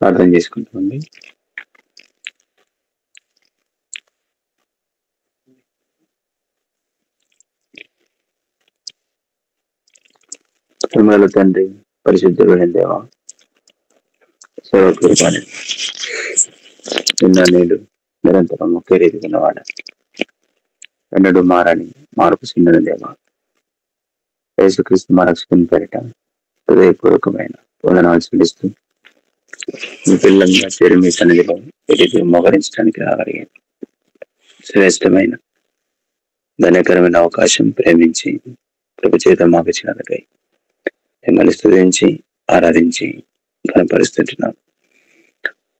ప్రార్థన చేసుకుంటామండి. ప్రేమల తండ్రి, పరిశుద్ధుడైన దేవ, సర్వకృపాని నిన్న నేడు నిరంతరం ఒకే రీతి ఉన్నవాడ, ఎన్నడూ మారని మార్పు చెందిన దేవ, యేసుక్రీస్తు మా రక్షకుని పేరిట హృదయపూర్వకమైన వందనాలు చెల్లిస్తూ మీ పిల్లలంగా చేరి మీ సన్నిధిలో ఎదుటి మోకరించడానికి రాగలిగాను. శ్రేష్టమైన ధన్యకరమైన అవకాశం ప్రేమించి ప్రభు చేత మాకు ఇచ్చినందుకై మిమ్మల్ని స్తుతించి ఆరాధించి కనపరుస్తుంటున్నాం.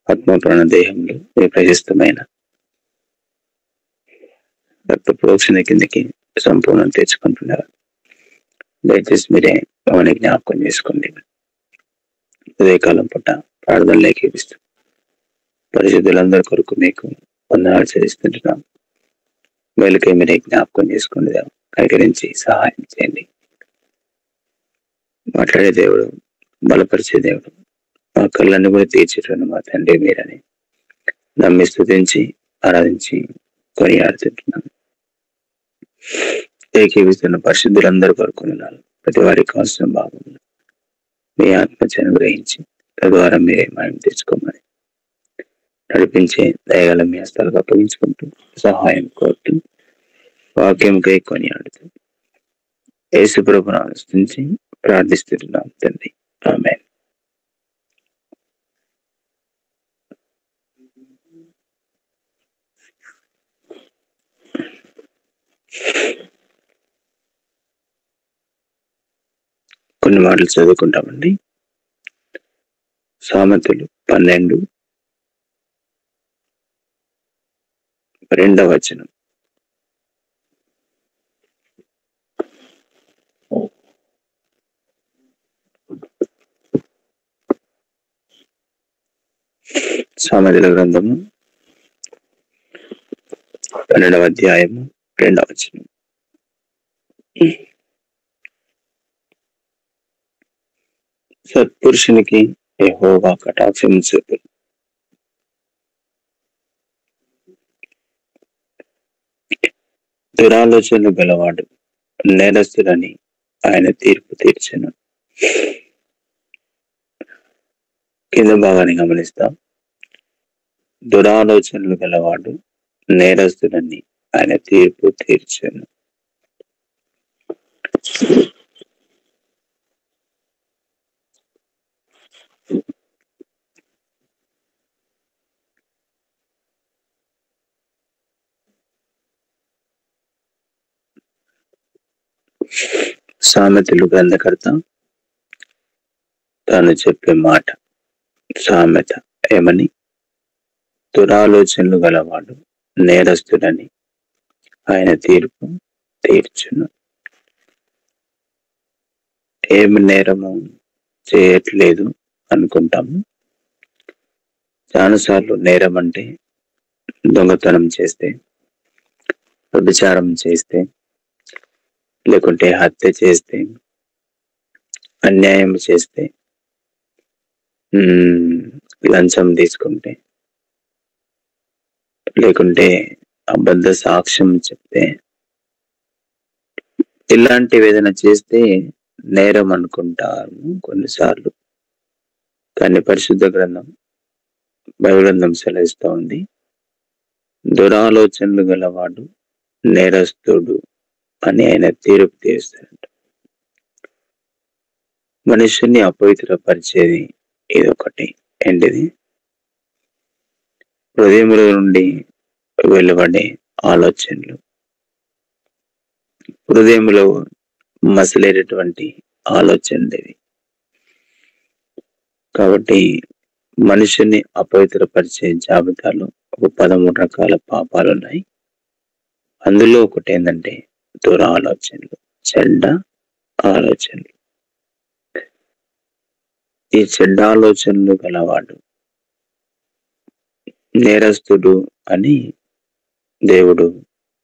ఆత్మ ప్రాణ దేహంలో మీ ప్రశస్తమైన రక్త ప్రోక్షణ కిందకి సంపూర్ణం తెచ్చుకుంటున్నారు. దయచేసి మీరే అవన్నీ జ్ఞాపకం చేసుకోండి. ఉదయకాలం పుట్ట ప్రార్థనలు ఏకీపిస్తూ పరిశుద్ధులందరి కొరకు మీకు వందనాలు చెల్లిస్తుంటున్నాం. మేలుకై మీరే జ్ఞాపకం చేసుకోండి. కనికరించి సహాయం చేయండి. మాట్లాడే దేవుడు, బలపరిచే దేవుడు, మా కళ్ళన్ని కూడా తీర్చేటువంటి మా తండ్రి మీరని నమ్మి స్తుతించి ఆరాధించి కొనియాడుతుంటున్నాను. ఏకీవిస్తున్న పరిశుద్ధులందరూ కోరుకున్నాను. ప్రతి వారికి అవసరం బాగుంది. మీ ఆత్మచను గ్రహించి తద్వారా మీరే మనం తెచ్చుకోమని నడిపించే దయగల మీ హస్తాలకు అప్పగించుకుంటూ సహాయం కోరుతూ వాక్యంకై కొనియాడుతూ యేసు ప్రభువును ఆశ్రయించి ప్రార్థిస్తున్నాం తండ్రి. ఆమేన్. కొన్ని మాటలు చదువుకుంటామండి. సామెతలు 12:2. సామెతల గ్రంథము 12:2. సత్పురుషునికి యెహోవా కటాక్షం చూపు, దురాలోచనలు గలవాడు నేరస్తులని ఆయన తీర్పు తీర్చెను. కింద భాగాన్ని గమనిస్తాం. దురాలోచనలు గలవాడు నేరస్తులని ఆయన తీర్పు తీర్చెను. సామెతలు గ్రంథకర్త తాను చెప్పే మాట సామెత ఏమని? దురాలోచనలు గలవాడు నేరస్తుడని ఆయన తీర్పు తీర్చును. ఏమి నేరము చేయట్లేదు అనుకుంటాము. చాలాసార్లు నేరం అంటే దొంగతనం చేస్తే, వ్యభిచారం చేస్తే, లేకుంటే హత్య చేస్తే, అన్యాయం చేస్తే, లంచం తీసుకుంటే, లేకుంటే అబద్ధ సాక్ష్యం చెప్తే, ఇలాంటివి ఏదైనా చేస్తే నేరం అనుకుంటారు కొన్నిసార్లు. కానీ పరిశుద్ధ గ్రంథం, బైబిల్ గ్రంథం సెలవిస్తూ ఉంది, దురాలోచనలు గలవాడు నేరస్తుడు అని ఆయన తీర్పు తీరుస్తాడు. మనుషుని అపవిత్రపరిచేది ఇదొకటి. ఏంటిది? హృదయముల నుండి వెలువడే ఆలోచనలు, హృదయములో మసలేటటువంటి ఆలోచనలు ఇవి. కాబట్టి మనుషుని అపవిత్రపరిచే జాబితాలో ఒక 13 రకాల పాపాలు ఉన్నాయి. అందులో ఒకటి ఏంటంటే దురాలోచనలు, చెడ్డ ఆలోచనలు. ఈ చెడ్డ ఆలోచనలు గలవాడు నేరస్తుడు అని దేవుడు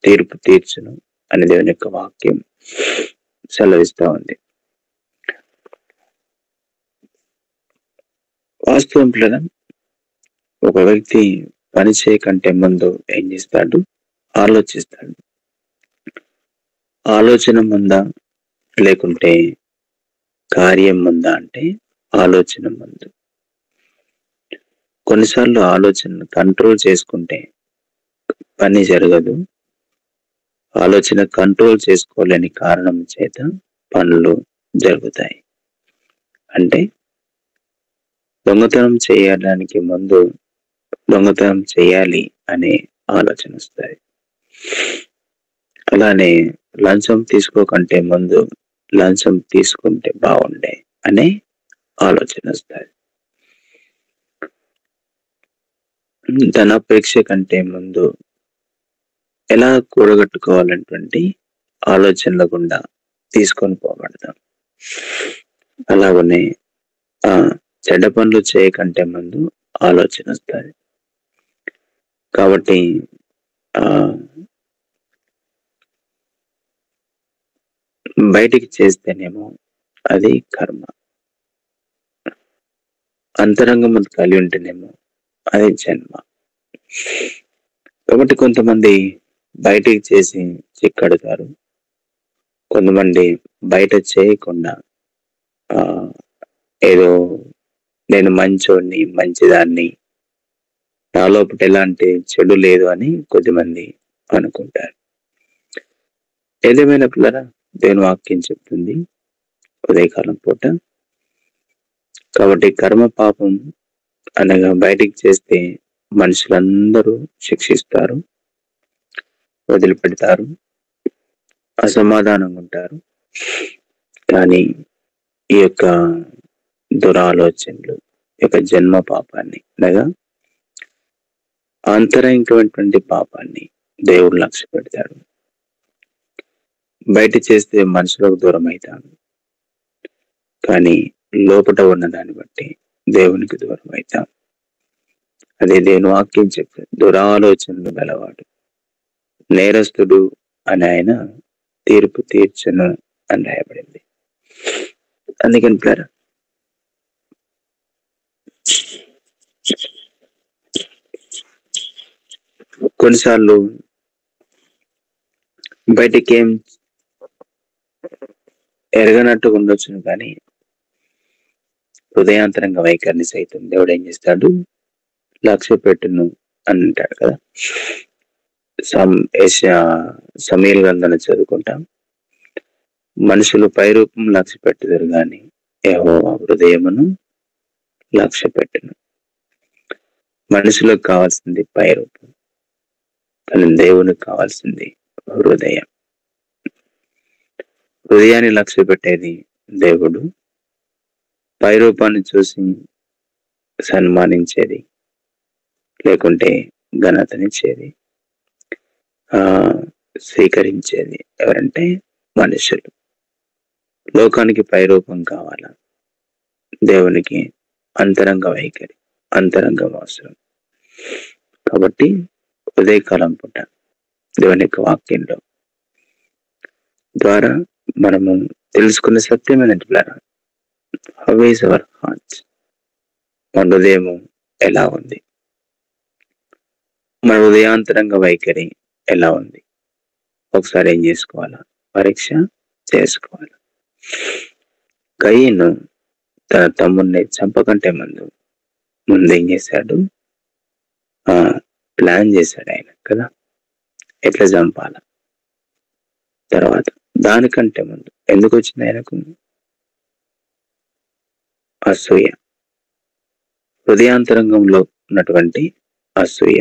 తీర్పు తీర్చును అని దేవుని యొక్క వాక్యం సెలవిస్తూ ఉంది. వాస్తవం పిల్లల, ఒక వ్యక్తి పని చేయకంటే ముందు ఏం చేస్తాడు? ఆలోచిస్తాడు. ఆలోచన ముందా లేకుంటే కార్యం ముందా అంటే ఆలోచన ముందు. కొన్నిసార్లు ఆలోచన కంట్రోల్ చేసుకుంటే పని జరగదు. ఆలోచన కంట్రోల్ చేసుకోలేని కారణం చేత పనులు జరుగుతాయి. అంటే దొంగతనం చేయడానికి ముందు దొంగతనం చేయాలి అనే ఆలోచన వస్తుంది. అలానే లంచం తీసుకోకంటే ముందు లంచం తీసుకుంటే బాగుండే అనే ఆలోచన వస్తుంది. ధనాపేక్ష కంటే ముందు ఎలా కూడగట్టుకోవాలన్నటువంటి ఆలోచనల గుండా తీసుకొని పోబడతాం. అలాగనే చెడ్డ పనులు చేయకంటే ముందు ఆలోచన వస్తుంది. కాబట్టి బయటికి చేస్తేనేమో అది కర్మ, అంతరంగం కలిగి ఉంటేనేమో అది జన్మ. కాబట్టి కొంతమంది బయటికి చేసి చిక్కడతారు, కొంతమంది బయట చేయకుండా ఏదో నేను మంచోడిని, మంచిదాన్ని, నా లోపల ఎలాంటి చెడు లేదు అని కొద్దిమంది అనుకుంటారు. ఏదేమైనా పిల్లరా, దేవుని వాక్యం చెప్తుంది ఉదయకాలం పూట. కాబట్టి కర్మ పాపం అనగా బయటికి చేస్తే మనుషులందరూ శిక్షిస్తారు, వదిలిపెడతారు, అసమాధానంగా ఉంటారు. కానీ ఈ యొక్క దురాలోచనలు, ఈ యొక్క జన్మ పాపాన్ని అనగా ఆంతరంగికమైనటువంటి పాపాన్ని దేవుడు లక్ష్య పెడతాడు. బయట చేస్తే మనుషులకు దూరం అవుతాడు, కానీ లోపల ఉన్న దాన్ని బట్టి దేవునికి దూరం అవుతాం. అదే దేవుని వాక్యం చెప్తాడు, దురాలోచనలు గలవాడు నేరస్తుడు అని ఆయన తీర్పు తీర్చను అని రాయబడింది. అందుకని ప్లరా కొన్నిసార్లు బయటికి ఏం ఎరగనట్టుగా ఉండొచ్చును, కానీ హృదయాంతరంగ వైఖరిని సైతం దేవుడు ఏం చేస్తాడు? లక్ష్య పెట్టును అని అంటాడు కదా. సమయలు గ్రంథాన్ని చదువుకుంటాం, మనుషులు పైరూపం లక్ష్య పెట్టుదురు గాని యెహోవా హృదయమును లక్ష్య పెట్టును. మనుషులకు కావాల్సింది పైరూపం, కానీ దేవునికి కావాల్సింది హృదయం. హృదయాన్ని లక్ష్య పెట్టేది దేవుడు, పైరూపాన్ని చూసి సన్మానించేది లేకుంటే ఘనతనిచ్చేది స్వీకరించేది ఎవరంటే మనుషులు. లోకానికి పైరూపం కావాలా, దేవునికి అంతరంగ వైఖరి, అంతరంగం అవసరం. కాబట్టి ఉదయకాలం పూట దేవుని యొక్క వాక్యంలో ద్వారా మనము తెలుసుకున్న సత్యమైనటువంటి ద్వారా హౌ ఈజ్ అవర్ హార్ట్స్, మన హృదయము ఎలా ఉంది, మన హృదయాంతరంగ వైఖరి ఎలా ఉంది, ఒకసారి ఏం చేసుకోవాలా? పరీక్ష చేసుకోవాలి. కయీను తన తమ్ముడిని చంపకంటే ముందు ఏం చేశాడు? ప్లాన్ చేశాడు ఆయన కదా, ఎట్లా చంపాల. తర్వాత దానికంటే ముందు ఎందుకు వచ్చింది ఆయనకు? అసూయ, హృదయాంతరంగంలో ఉన్నటువంటి అసూయ.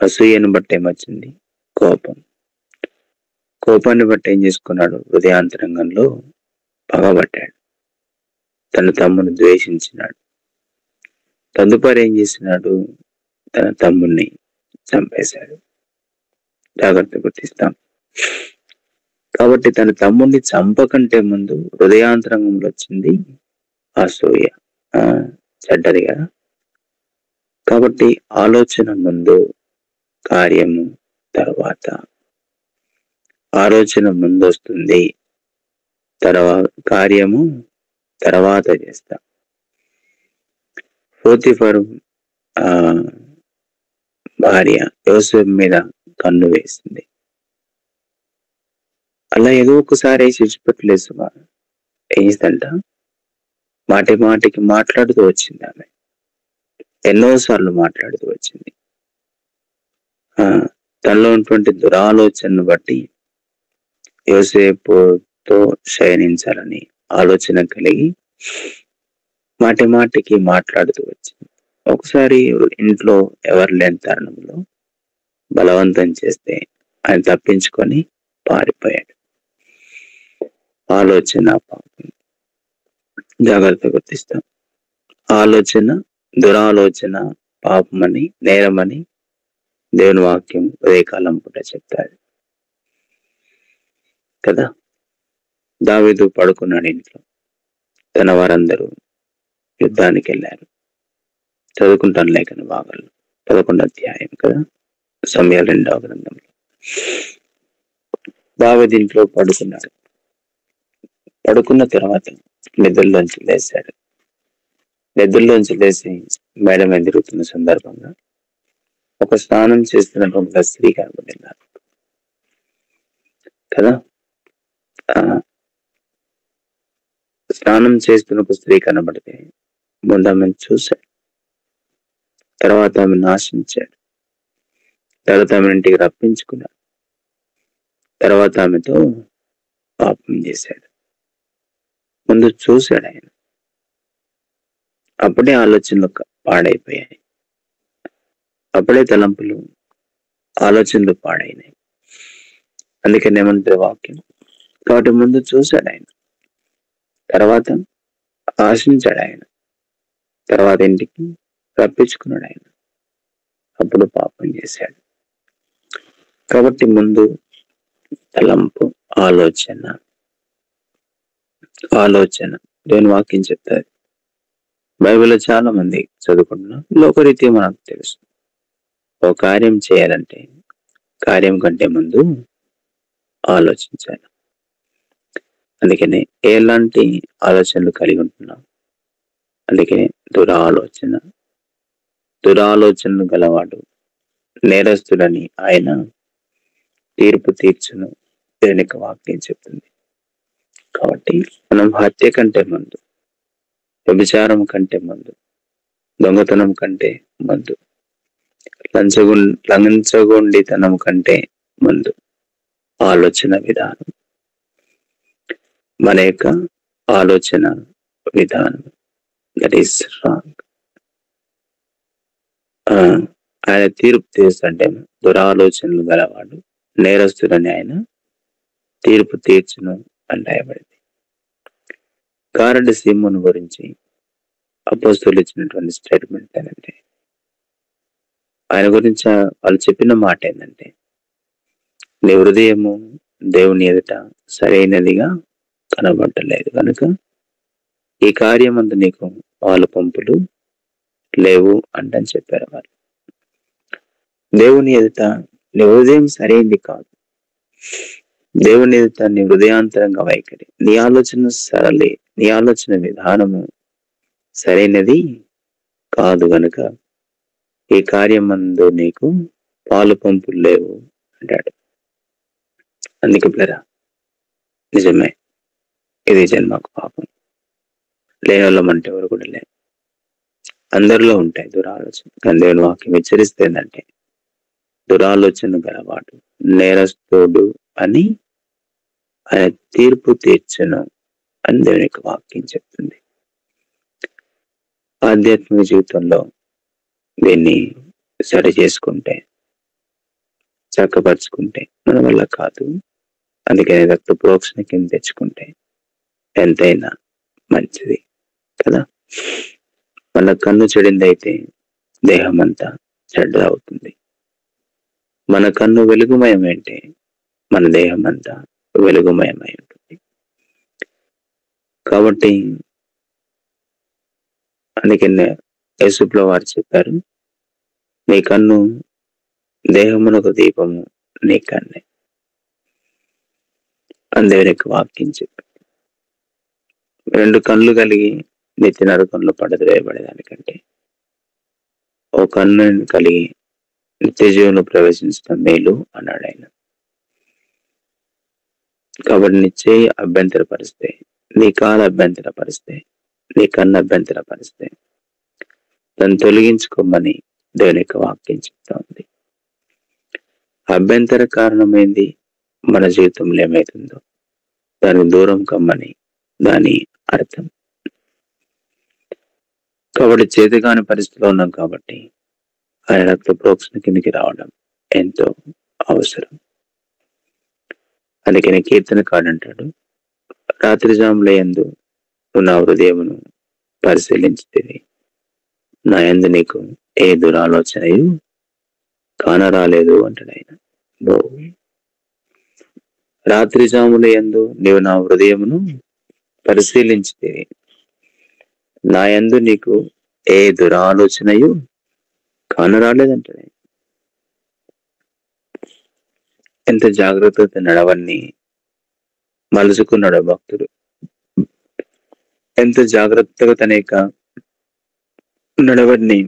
అసూయను బట్టి ఏమొచ్చింది? కోపం. కోపాన్ని బట్టి ఏం చేసుకున్నాడు? హృదయాంతరంగంలో పగబట్టాడు, తన తమ్ముని ద్వేషించినాడు. తదుపరి ఏం చేసినాడు? తన తమ్ముణ్ణి చంపేశాడు. జాగ్రత్త గుర్తిస్తాం. కాబట్టి తన తమ్ముడిని చంపకంటే ముందు హృదయాంతరంగంలో వచ్చింది అసూయ, చెడ్డది కదా. కాబట్టి ఆలోచన ముందు, కార్యము తర్వాత. ఆలోచన ముందు వస్తుంది, కార్యము తర్వాత చేస్తాం. పోతిఫరు ఆ భార్య యోసేపు మీద కన్ను వేసింది. అలా ఏదో ఒకసారి విడిచిపెట్టలేదు సుమా. ఏం చేసిందంట, మాటి మాటికి మాట్లాడుతూ వచ్చింది ఆమె. ఎన్నోసార్లు మాట్లాడుతూ వచ్చింది. తనలో ఉన్నటువంటి దురాలోచనను బట్టి యోసేపుతో శయనించాలని ఆలోచన కలిగి మాటి మాటికి మాట్లాడుతూ వచ్చింది. ఒకసారి ఇంట్లో ఎవరు లేని తరుణంలో బలవంతం చేస్తే ఆయన తప్పించుకొని పారిపోయాడు. ఆలోచన పాపం జాగ్రత్త గుర్తిస్తాం. ఆలోచన, దురాలోచన పాపమని, నేరమని దేవుని వాక్యం ఉదయకాలం పూట చెప్తారు కదా. దావీదు పడుకున్నాడు ఇంట్లో. తన వారందరూ యుద్ధానికి వెళ్ళారు. చదువుకుంటాను లేఖన భాగాలు 11వ అధ్యాయం కదా, సమయాలు 2వ గ్రంథంలో. దావీదు ఇంట్లో పడుకున్నాడు. పడుకున్న తర్వాత నిద్రలోంచి లేచాడు. నిద్రలోంచి లేచి మేడ మీద తిరుగుతున్న సందర్భంగా ఒక స్నానం చేస్తున్నటువంటి స్త్రీ కనబడినారు కదా. స్నానం చేస్తున్న ఒక స్త్రీ కనబడితే ముందు ఆమెను చూశాడు. తర్వాత ఆమెను ఆశించాడు. తర్వాత ఆమె ఇంటికి రప్పించుకున్నాడు. తర్వాత ఆమెతో పాపం చేశాడు. ముందు చూశాడు ఆయన. అప్పుడే ఆలోచనలు పాడైపోయాయి. అప్పుడే తలంపులు, ఆలోచనలు పాడైనాయి. అందుకని ఏమంటారు వాక్యం. కాబట్టి ముందు చూశాడు ఆయన, తర్వాత ఆశించాడు ఆయన, తర్వాత ఇంటికి రప్పించుకున్నాడు ఆయన, అప్పుడు పాపం చేశాడు. కాబట్టి ముందు తలంపు, ఆలోచన దేవుని వాక్యం చెప్తారు. బైబిల్లో చాలా మంది చదువుకుంటున్నాం. లోకరీత్యా మనకు తెలుసు, ఓ కార్యం చేయాలంటే కార్యం కంటే ముందు ఆలోచించాలి. అందుకనే ఎలాంటి ఆలోచనలు కలిగి ఉంటున్నాం. అందుకనే దురాలోచనలు గలవాడు నేరస్తుడని ఆయన తీర్పు తీర్చును దేవుని వాక్యం చెప్తుంది. కాబట్టి మనం హత్య కంటే ముందు, వ్యభిచారం కంటే ముందు, దొంగతనం కంటే ముందు, లంచగొండితనం కంటే ముందు ఆలోచన విధానం, మన యొక్క ఆలోచన విధానం దట్ ఈస్ రాంగ్. ఆయన తీర్పు తీర్చంటే దురాలోచనలు గలవాడు నేరస్తుడని ఆయన తీర్పు తీర్చును అని రాయబడింది. గారడి సీమోను గురించి అపోస్తలులు ఇచ్చినటువంటి స్టేట్మెంట్ ఏంటంటే, ఆయన గురించి వాళ్ళు చెప్పిన మాట ఏంటంటే, నీ హృదయము దేవుని ఎదుట సరైనదిగా కనబడలేదు కనుక ఈ కార్యమందు నీకు పాలు పంపులు లేవు అంటని చెప్పారు వాళ్ళు. దేవుని ఎదుట నీ హృదయం సరైనది కాదు. దేవుని ఎదుట నీ హృదయాంతరంగా వైఖరి, నీ ఆలోచన సరళి, నీ ఆలోచన విధానము సరైనది కాదు గనుక ఈ కార్యమందు నీకు పాలు పంపులు లేవు అంటాడు. అందుకే పిల్లరా, నిజమే, ఇది జన్మకు పాపం. లేని వాళ్ళం అంటే ఎవరు కూడా లేరు. అందరిలో ఉంటాయి దురాలోచన. కానీ దేవుని వాక్యం హెచ్చరిస్తేందంటే, దురాలోచన గలవాడు నేరస్తుడు అని ఆయన తీర్పు తీర్చును అని దేవుని యొక్క వాక్యం చెప్తుంది. ఆధ్యాత్మిక జీవితంలో దీన్ని సరి చేసుకుంటే, చక్కపరుచుకుంటే మన వల్ల కాదు. అందుకని రక్త ప్రోక్షణ కింద తెచ్చుకుంటే ఎంతైనా మంచిది కదా. మన కన్ను చెడిందైతే దేహం అంతా చెడ్డ అవుతుంది. మన కన్ను వెలుగుమయమంటే మన దేహం అంతా వెలుగుమయమై ఉంటుంది. కాబట్టి అందుకనే యేసుప్రభువు వారు చెప్పారు, నీ కన్ను దేహమునకు దీపము, నీ కన్నే అని దేవుని యొక్క వాక్యం చెప్పారు. 2 కళ్ళు కలిగి నిత్య నరకంలో పడద్రోయబడేదానికంటే ఓ కన్ను కలిగి నిత్య జీవంలో ప్రవేశించడం మేలు అన్నాడు ఆయన. కాబట్టి నీ చేయి అభ్యంతరపరిస్తే, నీ కాలు అభ్యంతరపరిస్తే, నీ కన్ను అభ్యంతరపరిస్తే దాన్ని తొలగించుకోమని దేవుని యొక్క వాక్యం చెప్తా ఉంది. అభ్యంతర కారణమైంది మన జీవితంలో ఏమైతుందో దానికి దూరం కమ్మని దాని అర్థం. కాబట్టి చేతగాని పరిస్థితిలో ఉన్నాం కాబట్టి ఆయన రక్త ప్రోక్షణ కిందకి రావడం ఎంతో అవసరం. అందుకని కీర్తనకారుడు అంటాడు, రాత్రి జాముల యందు నువ్వు నా హృదయమును పరిశీలించితివి, నా యందు నీకు ఏ దురాలోచనయు కానరాలేదు అంటాడు ఆయన. రాత్రి జాముల యందు నీవు నా హృదయమును పరిశీలించితివి, నా యందు నీకు ఏ దురాలోచనయు కానరాలేదంటాడు ఆయన. ఎంత జాగ్రత్తతో నడవన్ని మలుచుకున్నాడు భక్తుడు. ఎంత జాగ్రత్తగా తన యొక్క నడవడిని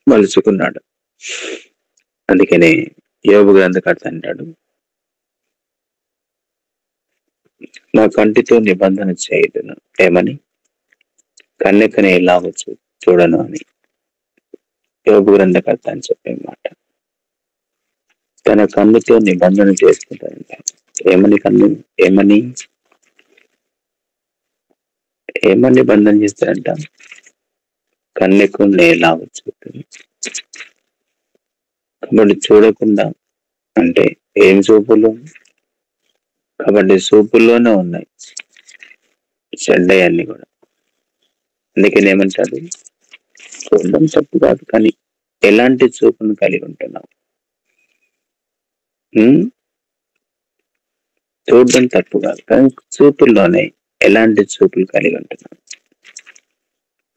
మలుచుకున్నాడు. అందుకనే యోబు గ్రంథకర్త అంటాడు, నా కంటితో నిబంధన చేయదును ఏమని, కన్నెక్కనే ఎలాగో చూడను అని యోబు గ్రంథకర్త అని చెప్పే మాట. తన కన్నుతో నిబంధన చేసుకుంటాడంట. ఏమని నిబంధన చేస్తాడంట, కన్నెకు నేలాగా చూస్తుంది. కాబట్టి చూడకుండా అంటే ఏం చూపులు, కాబట్టి చూపుల్లోనే ఉన్నాయి చెడ్డయన్నీ కూడా. అందుకని ఏమంటాడు, చూడడం తప్పు కాదు, కానీ ఎలాంటి చూపును కలిగి ఉంటున్నావు. చూడడం తప్పు కాదు, కానీ చూపుల్లోనే ఎలాంటి చూపులు కలిగి ఉంటున్నావు,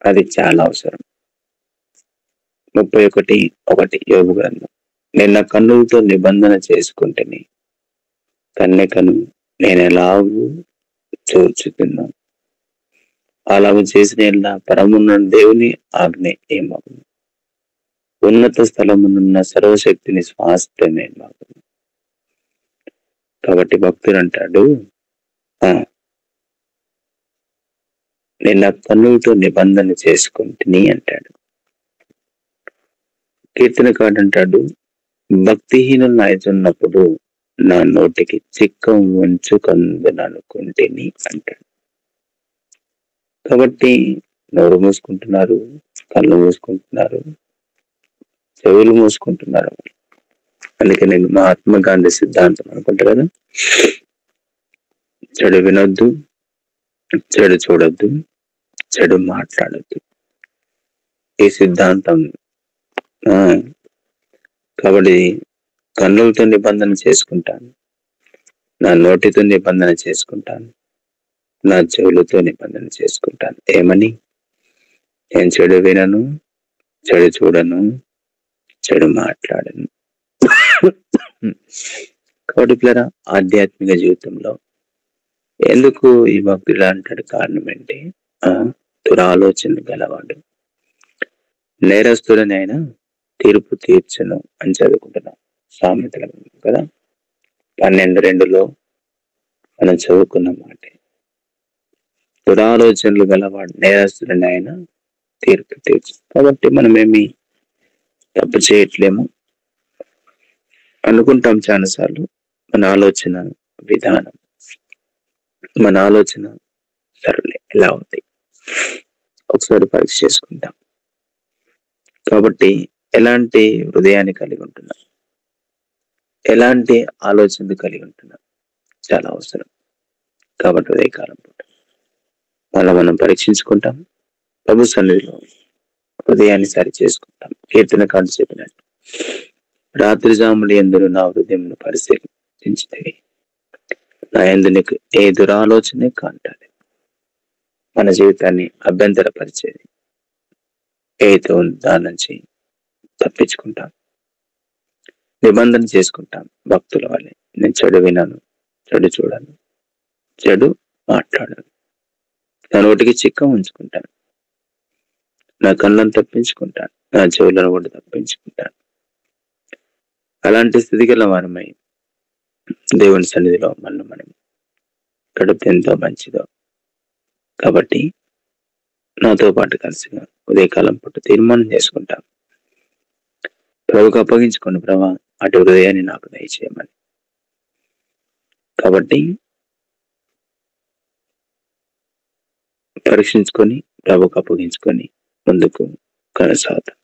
అది చాలా అవసరం. 31:1 యోబు గ్రంథం, నేను నా కన్నులతో నిబంధన చేసుకుంటేనే కన్నెకను నేను ఎలాగూ చూచుతున్నాను, అలాగ చేసిన పరమున్న దేవుని ఆజ్ఞ ఏమగు, ఉన్నత స్థలమునున్న సర్వశక్తిని స్వాస్థ్యమే మాకు. కాబట్టి భక్తుడు అంటాడు, నేను నా కన్నులతో నిబంధన చేసుకుంటుని అంటాడు. కీర్తనకారుడు అంటాడు, భక్తిహీనులు అయితున్నప్పుడు నా నోటికి చిక్కం ఉంచుకొందుననుకుంటేని అంటాడు. కాబట్టి నోరు మూసుకుంటున్నారు, కళ్ళు మూసుకుంటున్నారు, చెవులు మూసుకుంటున్నారు. అందుకని మహాత్మా గాంధీ సిద్ధాంతం అనుకుంటారు కదా, చెడు వినొద్దు, చెడు చూడొద్దు, చెడు మాట్లాడొద్దు. ఈ సిద్ధాంతం. కాబట్టి కన్నులతో నిబంధన చేసుకుంటాను, నా నోటితో నిబంధన చేసుకుంటాను, నా చెవులతో నిబంధన చేసుకుంటాను. ఏమని, నేను చెడు వినను, చెడు చూడను, చెడు మాట్లాడను. కాబట్టి పిల్లరా, ఆధ్యాత్మిక జీవితంలో ఎందుకు ఈ భక్తుడు అంటాడు, కారణం ఏంటి, దురాలోచన గలవాడు, నేరస్తుడని ఆయన తీర్పు తీర్చను అని చదువుకుంటున్నాం సామెతల కదా. 12:2 మనం చదువుకున్న మాట, దురాలోచనలు గలవాడు నేరస్తుడని ఆయన తీర్పు తీర్చు. కాబట్టి మనమేమి తప్పు చేయట్లేము అనుకుంటాం చాలాసార్లు. మన ఆలోచన విధానం, మన ఆలోచన సరళి ఎలా ఉంది ఒకసారి పరీక్ష చేసుకుంటాం. కాబట్టి ఎలాంటి హృదయాన్ని కలిగి ఉంటున్నాం, ఎలాంటి ఆలోచనలు కలిగి ఉంటున్నాం చాలా అవసరం. కాబట్టి ఉదయకాలం పూట అలా మనం పరీక్షించుకుంటాం, ప్రభు సన్నిధిలో హృదయాన్ని సరి చేసుకుంటాం. కీర్తనకారుడు చెప్పినట్టు, రాత్రి జాములు యందు నా హృదయంను పరిశీలించితివి, నా యందు నీకు ఏ దురాలోచనే కాంటాలి. మన జీవితాన్ని అభ్యంతరపరిచేది ఏదో దాని నుంచి తప్పించుకుంటాం, నిబంధన చేసుకుంటాం. భక్తుల వల్లే నేను చెడు వినను, చెడు చూడను, చెడు మాట్లాడను, నా నోటికి చిక్కం ఉంచుకుంటాను, నా కళ్ళను తప్పించుకుంటాను, నా చెవులను కూడా తప్పించుకుంటాను. అలాంటి స్థితి గల వారమై దేవుని సన్నిధిలో మనం గడిపితే ఎంతో మంచిదో. కాబట్టి నాతో పాటు కలిసిగా ఉదయకాలం పూట తీర్మానం చేసుకుంటాం, ప్రభుకు అప్పగించుకోండి, ప్రభా అటు హృదయాన్ని నాకు దయచేయమని. కాబట్టి పరీక్షించుకొని ప్రభుకు అప్పగించుకొని ముందుకు కొనసాగుతాం.